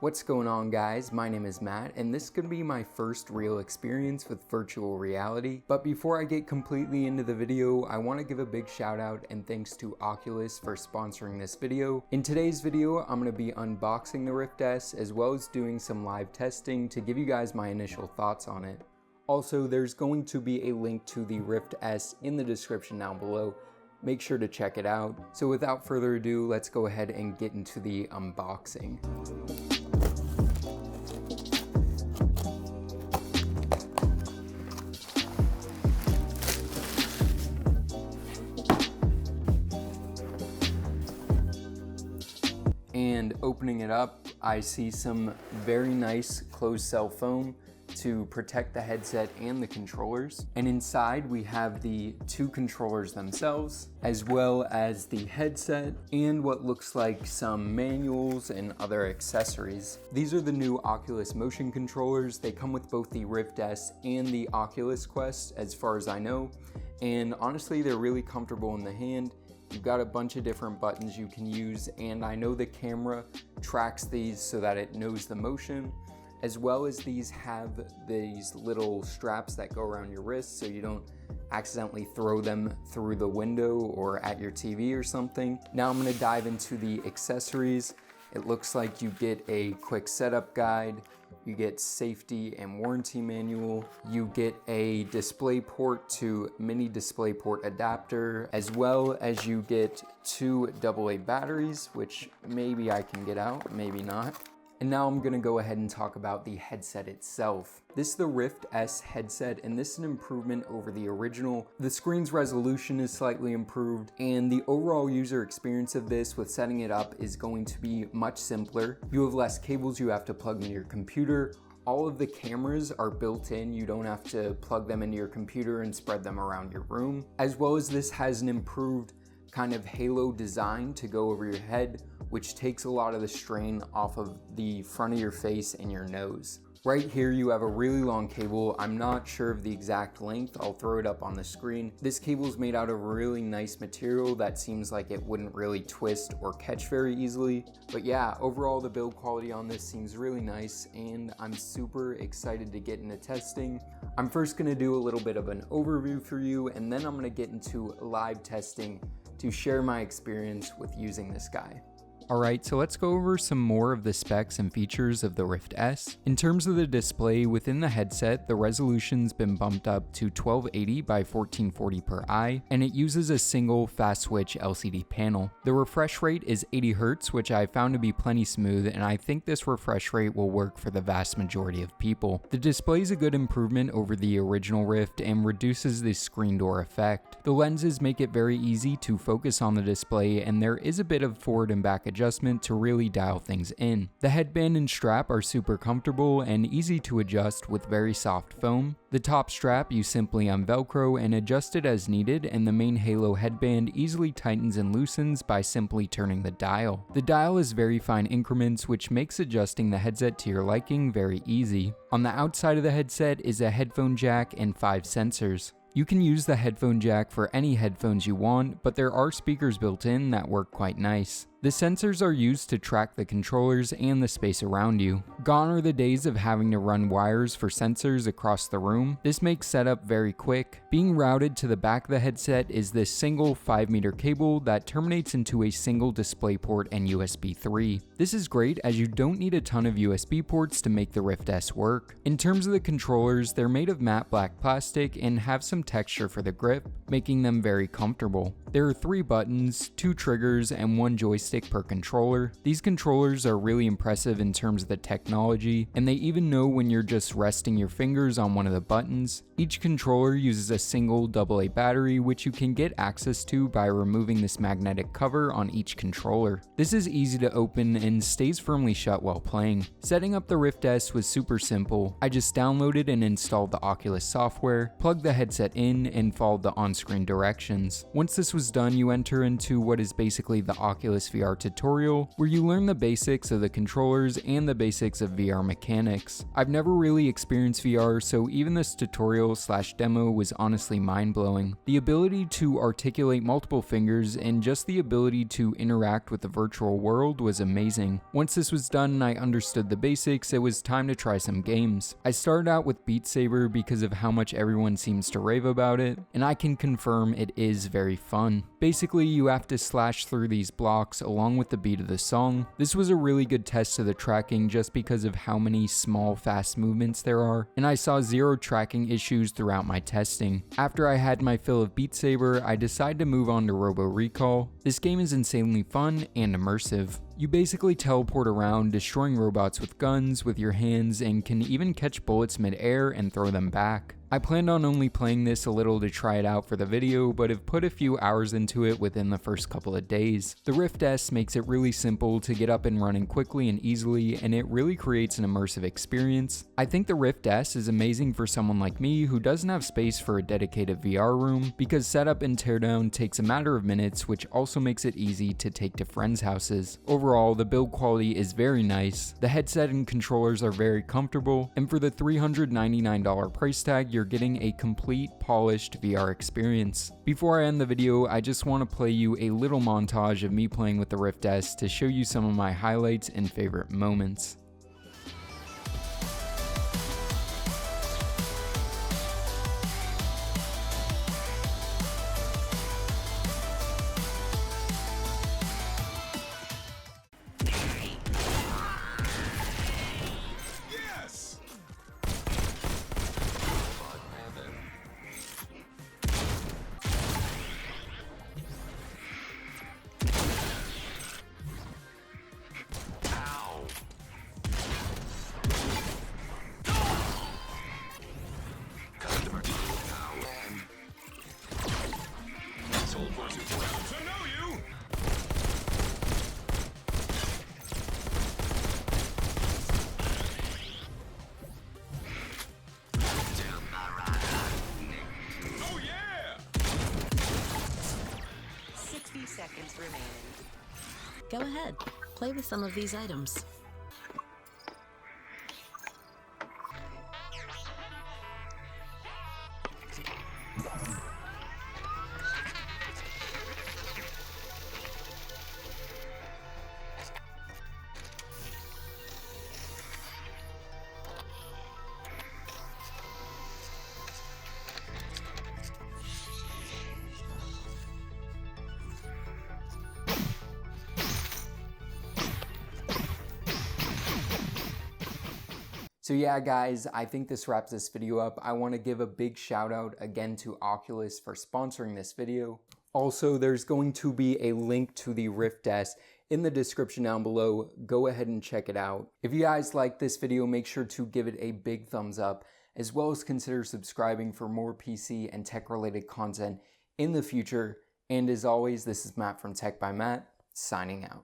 What's going on, guys? My name is Matt, and this is going to be my first real experience with virtual reality. But before I get completely into the video, I want to give a big shout out and thanks to Oculus for sponsoring this video. In today's video, I'm going to be unboxing the Rift S as well as doing some live testing to give you guys my initial thoughts on it. Also, there's going to be a link to the Rift S in the description down below. Make sure to check it out. So without further ado, let's go ahead and get into the unboxing. And opening it up, I see some very nice closed cell foam to protect the headset and the controllers. And inside we have the two controllers themselves, as well as the headset and what looks like some manuals and other accessories. These are the new Oculus motion controllers. They come with both the Rift S and the Oculus Quest, as far as I know. And honestly, they're really comfortable in the hand. You've got a bunch of different buttons you can use, and I know the camera tracks these so that it knows the motion, as well as these have these little straps that go around your wrist so you don't accidentally throw them through the window or at your TV or something. Now I'm going to dive into the accessories. It looks like you get a quick setup guide, you get safety and warranty manual, you get a display port to mini display port adapter, as well as you get two AA batteries, which maybe I can get out, maybe not. And now I'm gonna go ahead and talk about the headset itself. This is the Rift S headset, and this is an improvement over the original. The screen's resolution is slightly improved, and the overall user experience of this with setting it up is going to be much simpler. You have less cables you have to plug into your computer. All of the cameras are built in. You don't have to plug them into your computer and spread them around your room. As well as this has an improved kind of halo design to go over your head, which takes a lot of the strain off of the front of your face and your nose. Right here you have a really long cable. I'm not sure of the exact length. I'll throw it up on the screen. This cable is made out of really nice material that seems like it wouldn't really twist or catch very easily. But yeah, overall the build quality on this seems really nice, and I'm super excited to get into testing. I'm first gonna do a little bit of an overview for you, and then I'm gonna get into live testing to share my experience with using this guy. Alright, so let's go over some more of the specs and features of the Rift S. In terms of the display within the headset, the resolution's been bumped up to 1280 by 1440 per eye, and it uses a single fast switch LCD panel. The refresh rate is 80 Hz, which I found to be plenty smooth, and I think this refresh rate will work for the vast majority of people. The display is a good improvement over the original Rift and reduces the screen door effect. The lenses make it very easy to focus on the display, and there is a bit of forward and back adjustment to really dial things in. The headband and strap are super comfortable and easy to adjust with very soft foam. The top strap you simply unvelcro and adjust it as needed, and the main halo headband easily tightens and loosens by simply turning the dial. The dial is very fine increments, which makes adjusting the headset to your liking very easy. On the outside of the headset is a headphone jack and 5 sensors. You can use the headphone jack for any headphones you want, but there are speakers built in that work quite nice. The sensors are used to track the controllers and the space around you. Gone are the days of having to run wires for sensors across the room. This makes setup very quick. Being routed to the back of the headset is this single 5-meter cable that terminates into a single display port and USB 3. This is great as you don't need a ton of USB ports to make the Rift S work. In terms of the controllers, they're made of matte black plastic and have some texture for the grip, making them very comfortable. There are 3 buttons, 2 triggers, and 1 joystick per controller. These controllers are really impressive in terms of the technology, and they even know when you're just resting your fingers on one of the buttons. Each controller uses a single AA battery, which you can get access to by removing this magnetic cover on each controller. This is easy to open and stays firmly shut while playing. Setting up the Rift S was super simple. I just downloaded and installed the Oculus software, plugged the headset in, and followed the on-screen directions. Once this was done, you enter into what is basically the Oculus VR tutorial where you learn the basics of the controllers and the basics of VR mechanics. I've never really experienced VR, so even this tutorial/demo was honestly mind-blowing. The ability to articulate multiple fingers and just the ability to interact with the virtual world was amazing. Once this was done and I understood the basics, it was time to try some games. I started out with Beat Saber because of how much everyone seems to rave about it, and I can confirm it is very fun. Basically, you have to slash through these blocks along with the beat of the song. This was a really good test of the tracking just because of how many small fast movements there are, and I saw zero tracking issues throughout my testing. After I had my fill of Beat Saber, I decided to move on to Robo Recall. This game is insanely fun and immersive. You basically teleport around, destroying robots with guns, with your hands, and can even catch bullets mid-air and throw them back. I planned on only playing this a little to try it out for the video, but have put a few hours into it within the first couple of days. The Rift S makes it really simple to get up and running quickly and easily, and it really creates an immersive experience. I think the Rift S is amazing for someone like me who doesn't have space for a dedicated VR room, because setup and teardown takes a matter of minutes, which also makes it easy to take to friends' houses. Overall, the build quality is very nice, the headset and controllers are very comfortable, and for the $399 price tag, you're getting a complete polished VR experience. Before I end the video, I just want to play you a little montage of me playing with the Rift S to show you some of my highlights and favorite moments. Seconds remaining. Go ahead, play with some of these items. So yeah guys, I think this wraps this video up. I want to give a big shout out again to Oculus for sponsoring this video. Also, there's going to be a link to the Rift S in the description down below. Go ahead and check it out. If you guys like this video, make sure to give it a big thumbs up, as well as consider subscribing for more PC and tech related content in the future. And as always, this is Matt from Tech by Matt, signing out.